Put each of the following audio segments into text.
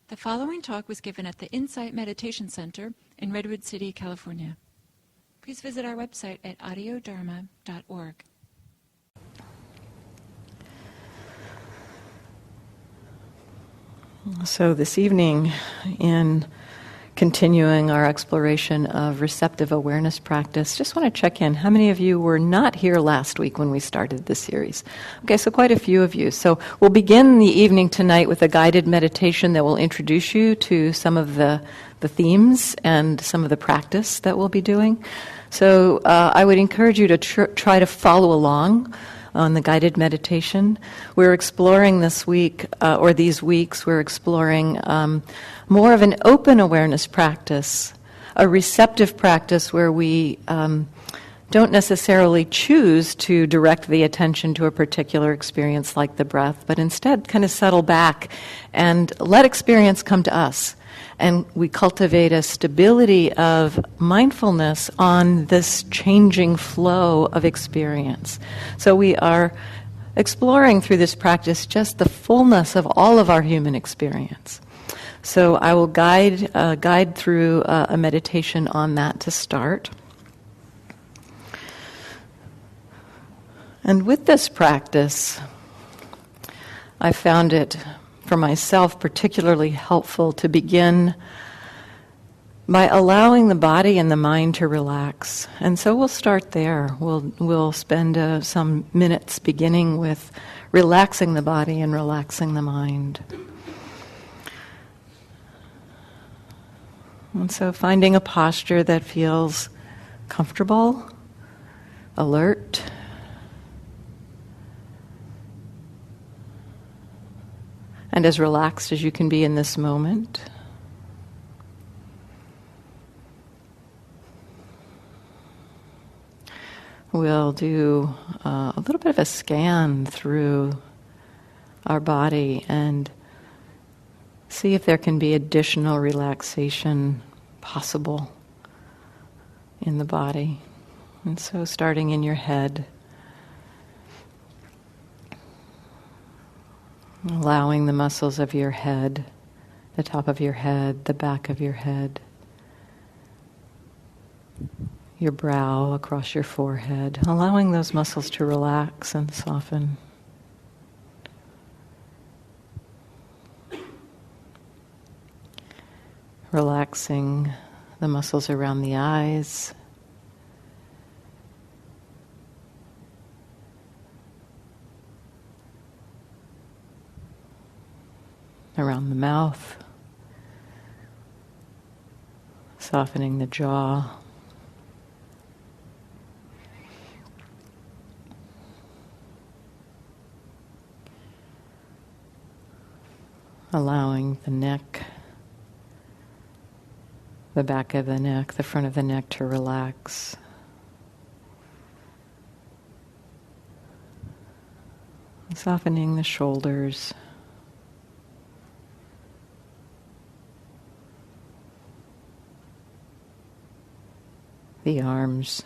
The following talk was given at the Insight Meditation Center in Redwood City, California. Please visit our website at audiodharma.org. So this evening, in continuing our exploration of receptive awareness practice, just want to check in. How many of you were not here last week when we started this series? Okay, so quite a few of you. So we'll begin the evening tonight with a guided meditation that will introduce you to some of the themes and some of the practice that we'll be doing. So I would encourage you to try to follow along on the guided meditation. We're exploring this week, or these weeks, we're exploring more of an open awareness practice, a receptive practice where we don't necessarily choose to direct the attention to a particular experience like the breath, but instead kind of settle back and let experience come to us. And we cultivate a stability of mindfulness on this changing flow of experience. So we are exploring through this practice just the fullness of all of our human experience. So I will guide through a meditation on that to start. And with this practice, I found it for myself particularly helpful to begin by allowing the body and the mind to relax. And so we'll start there. We'll spend some minutes beginning with relaxing the body and relaxing the mind. And so finding a posture that feels comfortable, alert, and as relaxed as you can be in this moment. We'll do a little bit of a scan through our body and see if there can be additional relaxation possible in the body. And so starting in your head, allowing the muscles of your head, the top of your head, the back of your head, your brow across your forehead, allowing those muscles to relax and soften. Relaxing the muscles around the eyes, around the mouth, softening the jaw, allowing the neck, the back of the neck, the front of the neck to relax. Softening the shoulders. The arms.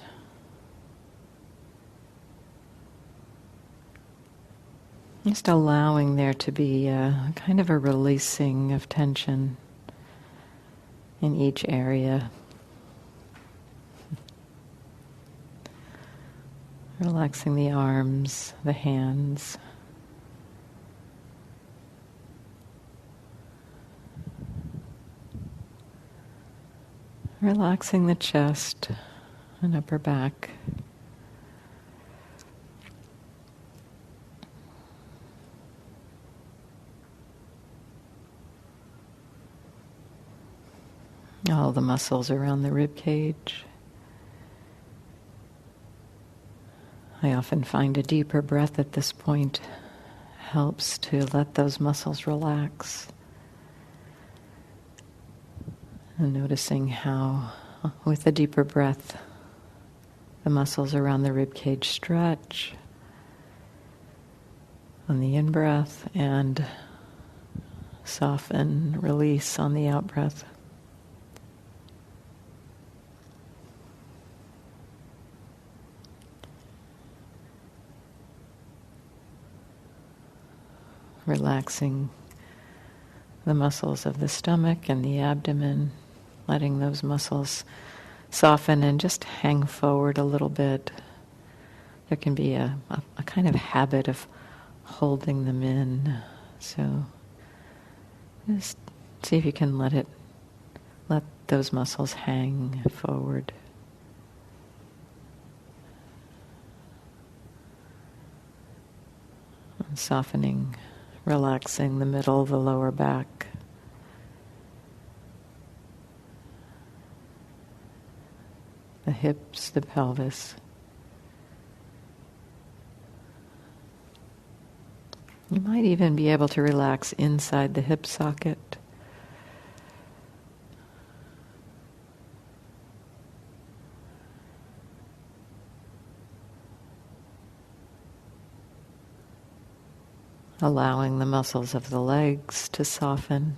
Just allowing there to be a kind of a releasing of tension in each area. Relaxing the arms, the hands. Relaxing the chest and upper back. All the muscles around the rib cage. I often find a deeper breath at this point helps to let those muscles relax. And noticing how, with a deeper breath, the muscles around the rib cage stretch on the in-breath and soften, release on the out-breath. Relaxing the muscles of the stomach and the abdomen, letting those muscles soften and just hang forward a little bit. There can be a kind of habit of holding them in. So just see if you can let those muscles hang forward. And softening, relaxing the middle, the lower back. The hips, the pelvis. You might even be able to relax inside the hip socket. Allowing the muscles of the legs to soften,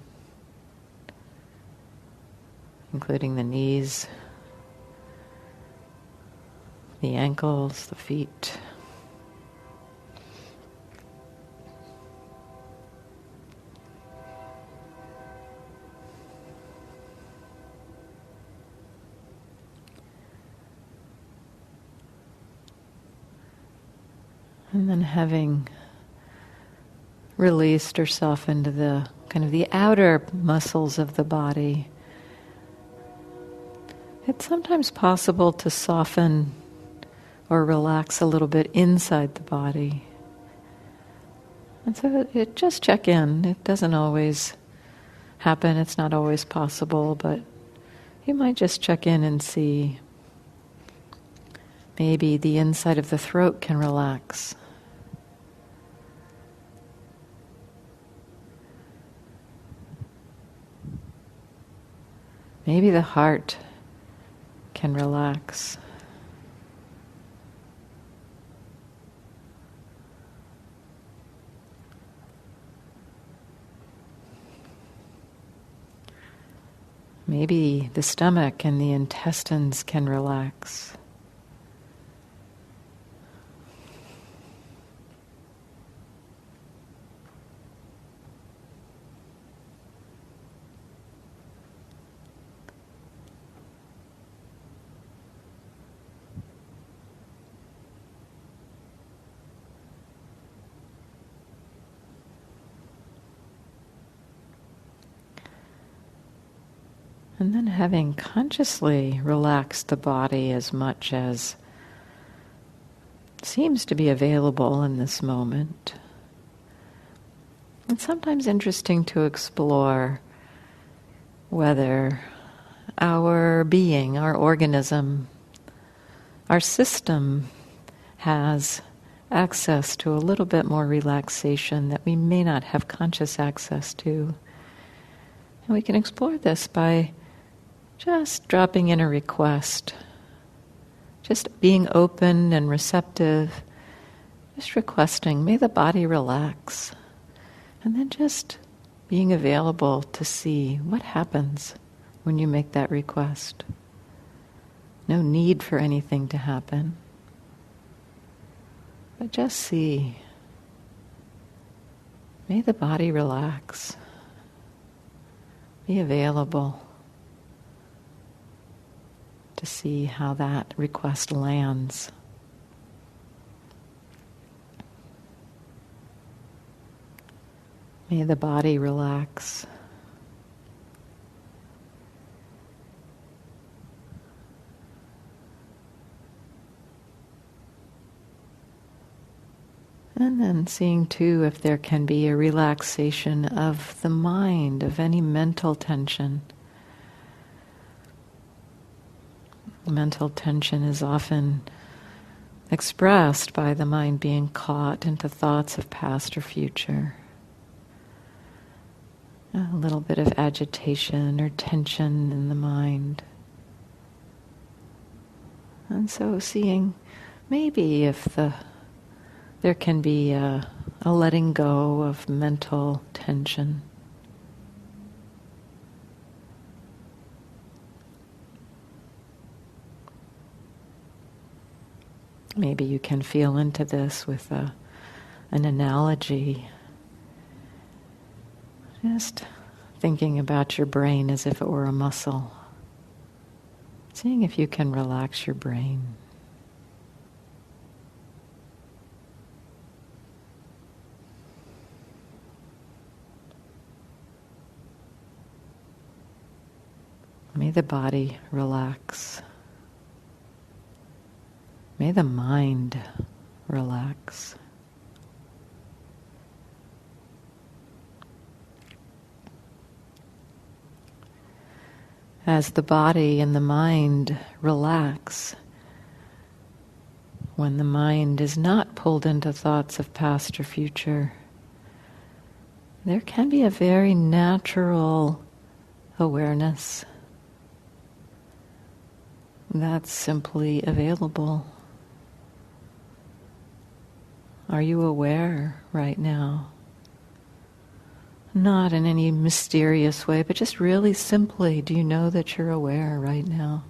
including the knees, the ankles, the feet. And then having released or softened the kind of the outer muscles of the body, it's sometimes possible to soften or relax a little bit inside the body. And so just check in. It doesn't always happen, it's not always possible, but you might just check in and see. Maybe the inside of the throat can relax. Maybe the heart can relax. Maybe the stomach and the intestines can relax. And then having consciously relaxed the body as much as seems to be available in this moment. It's sometimes interesting to explore whether our being, our organism, our system has access to a little bit more relaxation that we may not have conscious access to. And we can explore this by just dropping in a request, just being open and receptive, just requesting, may the body relax, and then just being available to see what happens when you make that request. No need for anything to happen, but just see, may the body relax, be available to see how that request lands. May the body relax. And then seeing too if there can be a relaxation of the mind, of any mental tension. Mental tension is often expressed by the mind being caught into thoughts of past or future. A little bit of agitation or tension in the mind. And so seeing maybe if there can be a letting go of mental tension. Maybe you can feel into this with an analogy. Just thinking about your brain as if it were a muscle. Seeing if you can relax your brain. May the body relax. May the mind relax. As the body and the mind relax, when the mind is not pulled into thoughts of past or future, there can be a very natural awareness that's simply available. Are you aware right now? Not in any mysterious way, but just really simply, do you know that you're aware right now?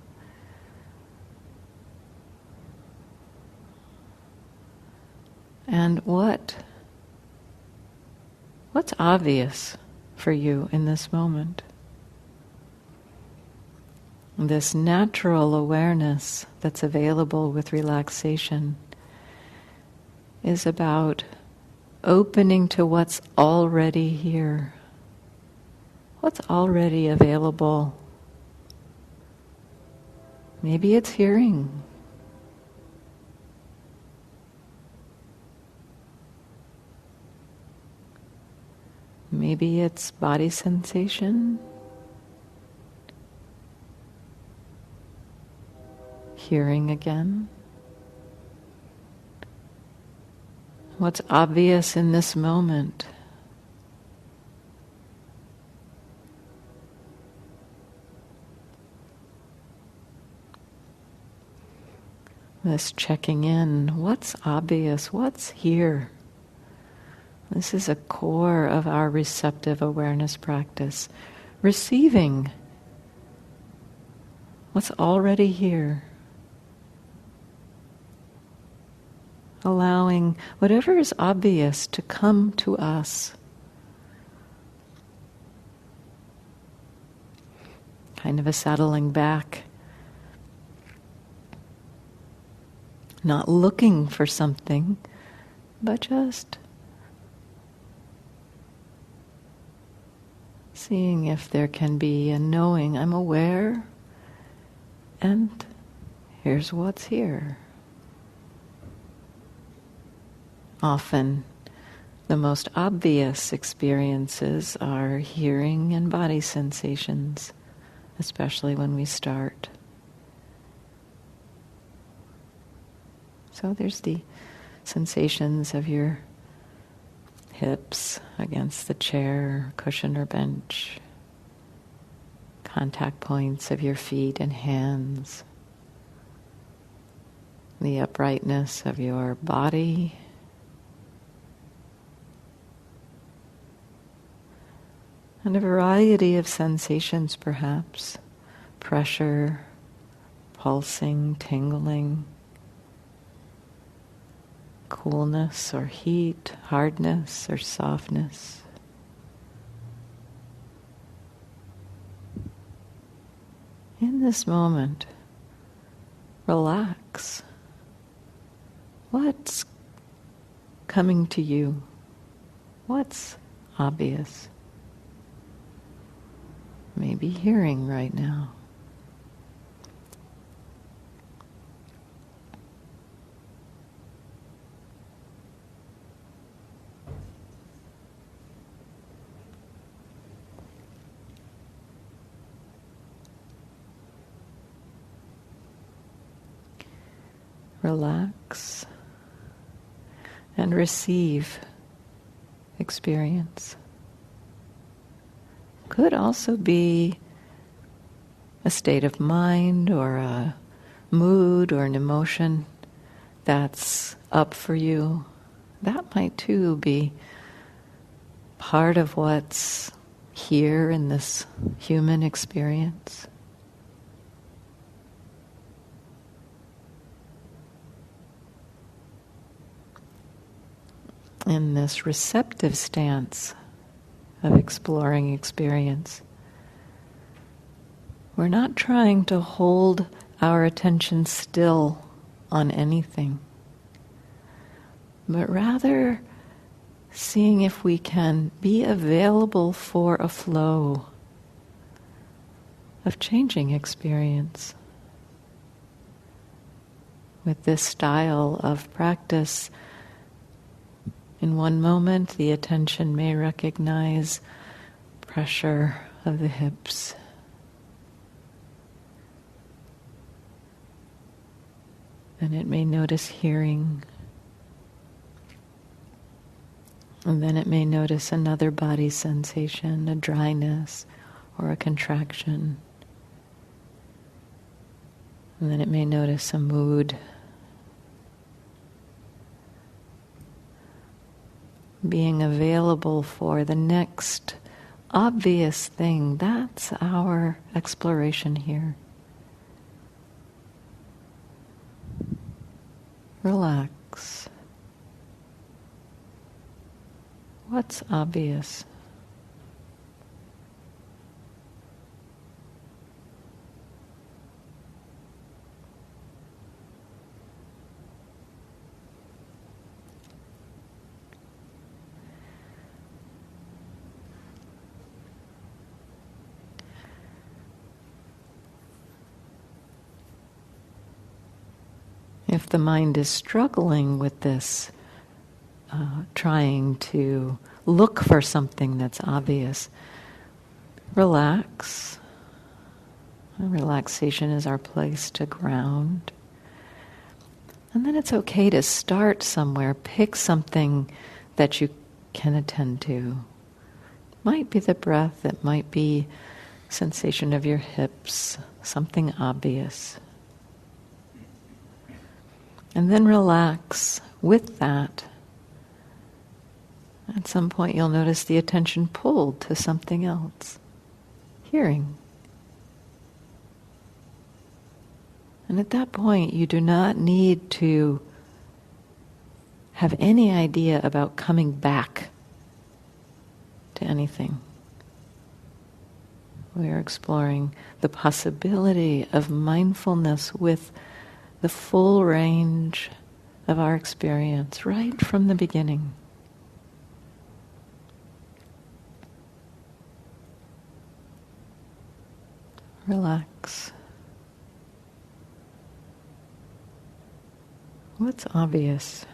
And what's obvious for you in this moment? This natural awareness that's available with relaxation is about opening to what's already here, what's already available. Maybe it's hearing. Maybe it's body sensation. Hearing again. What's obvious in this moment? This checking in. What's obvious? What's here? This is a core of our receptive awareness practice. Receiving what's already here. Allowing whatever is obvious to come to us. Kind of a settling back. Not looking for something, but just seeing if there can be a knowing, I'm aware, and here's what's here. Often, the most obvious experiences are hearing and body sensations, especially when we start. So there's the sensations of your hips against the chair, cushion or bench, contact points of your feet and hands, the uprightness of your body, and a variety of sensations perhaps, pressure, pulsing, tingling, coolness or heat, hardness or softness. In this moment, relax. What's coming to you? What's obvious? Maybe hearing right now. Relax and receive experience. Could also be a state of mind or a mood or an emotion that's up for you. That might too be part of what's here in this human experience. In this receptive stance of exploring experience. We're not trying to hold our attention still on anything, but rather seeing if we can be available for a flow of changing experience. With this style of practice, in one moment the attention may recognize pressure of the hips. And it may notice hearing. And then it may notice another body sensation, a dryness or a contraction. And then it may notice a mood. Being available for the next obvious thing, that's our exploration here. Relax. What's obvious? If the mind is struggling with this, trying to look for something that's obvious, relax. Relaxation is our place to ground. And then it's okay to start somewhere. Pick something that you can attend to. Might be the breath, it might be sensation of your hips, something obvious. And then relax with that. At some point you'll notice the attention pulled to something else. Hearing. And at that point you do not need to have any idea about coming back to anything. We are exploring the possibility of mindfulness with the full range of our experience right from the beginning. Relax. What's obvious?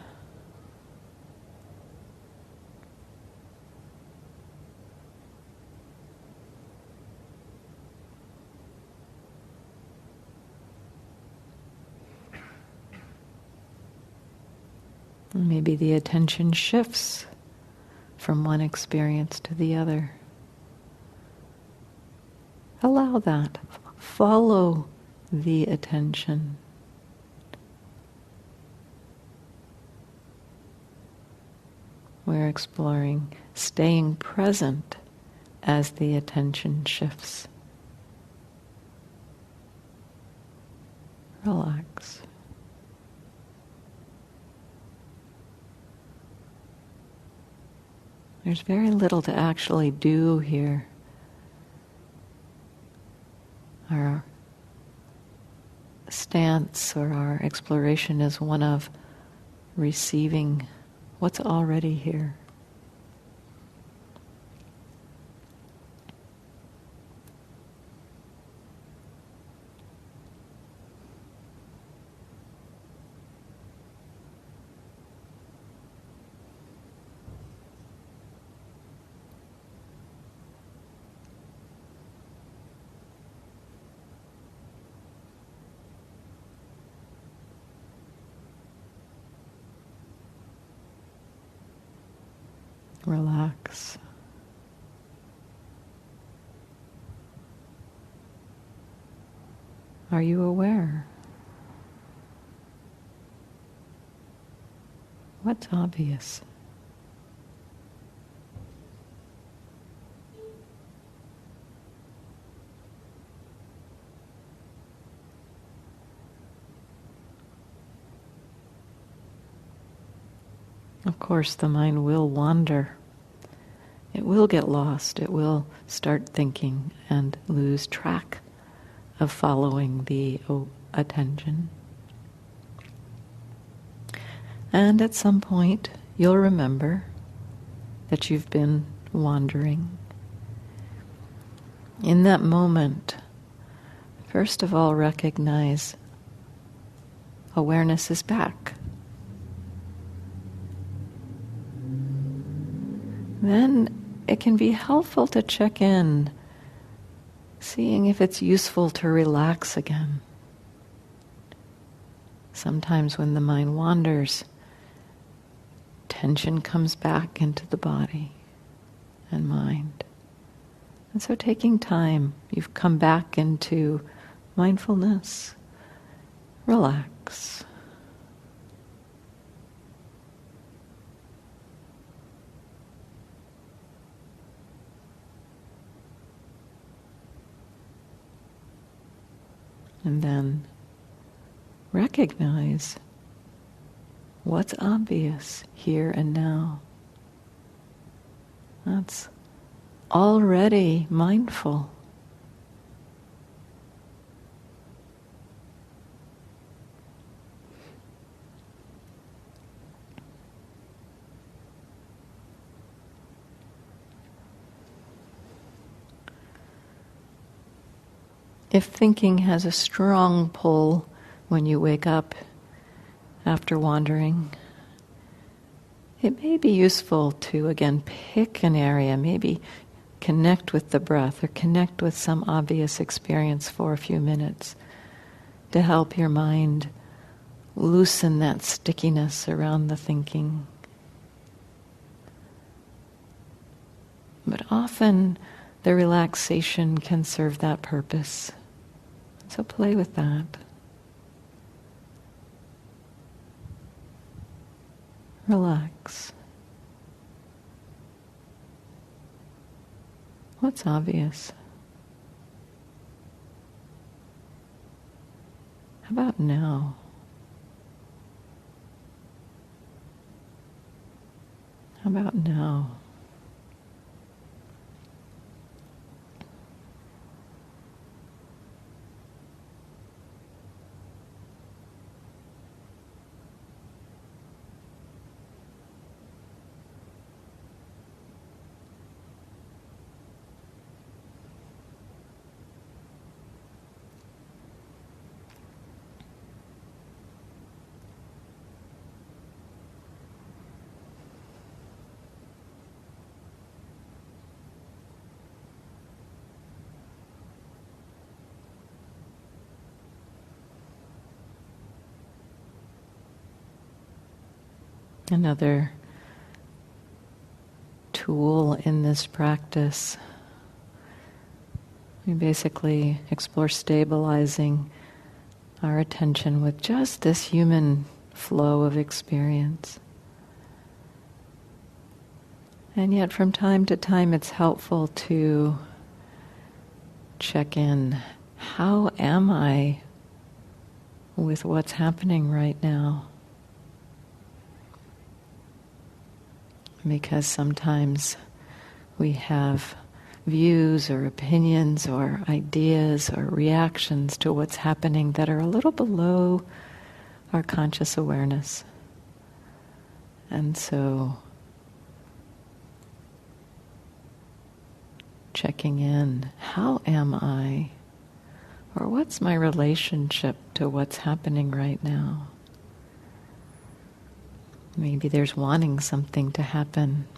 Maybe the attention shifts from one experience to the other. Allow that. Follow the attention. We're exploring staying present as the attention shifts. Relax. There's very little to actually do here. Our stance or our exploration is one of receiving what's already here. Relax. Are you aware? What's obvious? Of course, the mind will wander. It will get lost. It will start thinking and lose track of following the attention. And at some point, you'll remember that you've been wandering. In that moment, first of all, recognize awareness is back. Then it can be helpful to check in, seeing if it's useful to relax again. Sometimes when the mind wanders, tension comes back into the body and mind. And so taking time, you've come back into mindfulness. Relax. And then recognize what's obvious here and now. That's already mindful. If thinking has a strong pull when you wake up after wandering, it may be useful to, again, pick an area, maybe connect with the breath or connect with some obvious experience for a few minutes to help your mind loosen that stickiness around the thinking. But often the relaxation can serve that purpose. So play with that. Relax. What's obvious? How about now? How about now? Another tool in this practice, we basically explore stabilizing our attention with just this human flow of experience. And yet from time to time it's helpful to check in. How am I with what's happening right now? Because sometimes we have views or opinions or ideas or reactions to what's happening that are a little below our conscious awareness. And so checking in, how am I? Or what's my relationship to what's happening right now? Maybe there's wanting something to happen,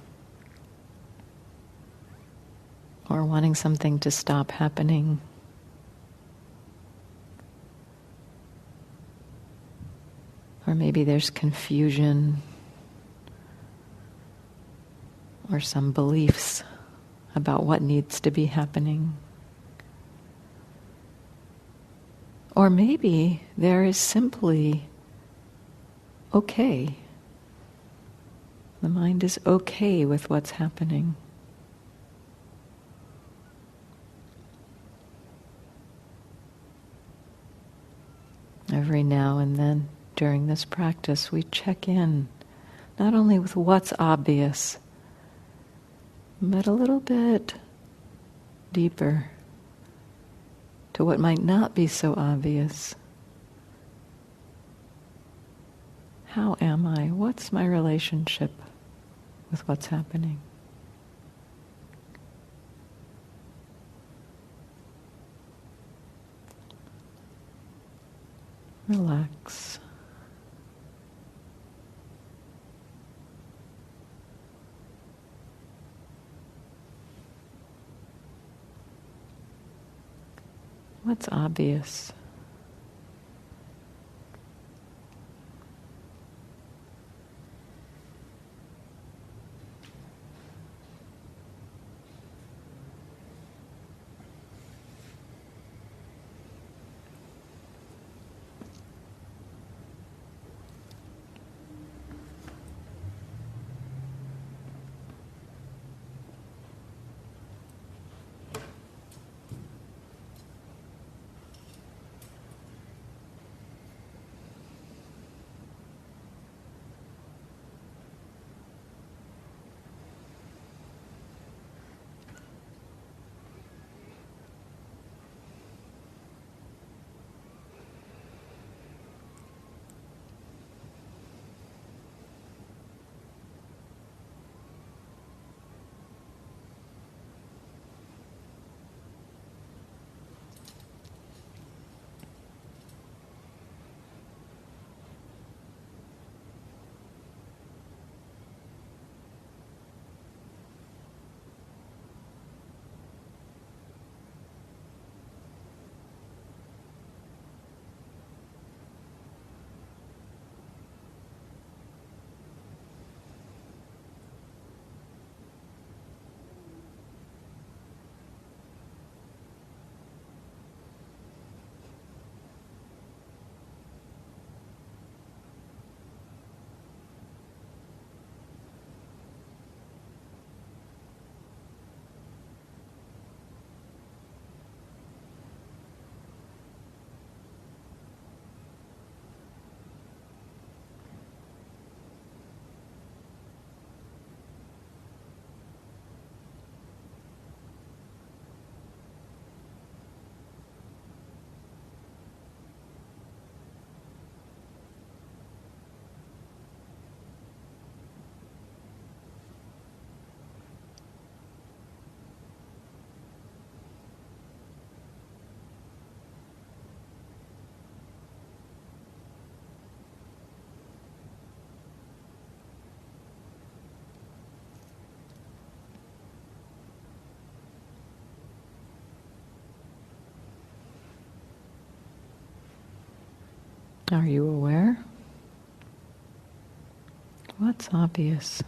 or wanting something to stop happening. Or maybe there's confusion, or some beliefs about what needs to be happening. Or maybe there is simply okay. The mind is okay with what's happening. Every now and then during this practice, we check in not only with what's obvious, but a little bit deeper to what might not be so obvious. How am I? What's my relationship with what's happening? Relax. What's obvious? Are you aware? What's obvious?